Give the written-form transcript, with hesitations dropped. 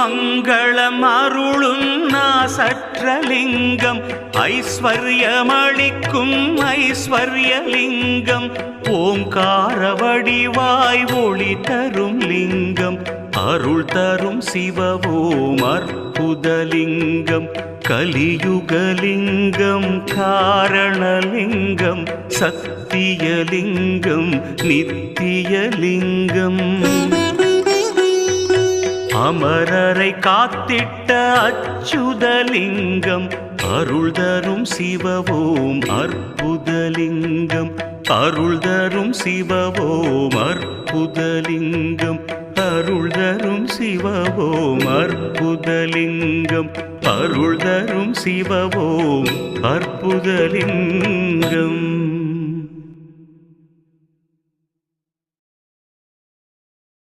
மங்களம் அருளும் நாசற்றலிங்கம் ஐஸ்வர்யமளிக்கும் ஐஸ்வர்யலிங்கம் ஓங்கார வடிவாய் ஒளி தரும் லிங்கம் அருள் தரும் சிவவோம் அற்புதலிங்கம் கலியுகலிங்கம் காரணலிங்கம் சத்தியலிங்கம் நித்தியலிங்கம் அமரரை காத்திட்ட அச்சுதலிங்கம் அருள் தரும் சிவவோம் அற்புதலிங்கம் அருள் தரும் சிவவோம் அற்புதலிங்கம் அருள் தரும் சிவவோம் அற்புதலிங்கம் அருள் தரும் சிவவோம் அற்புதலிங்கம்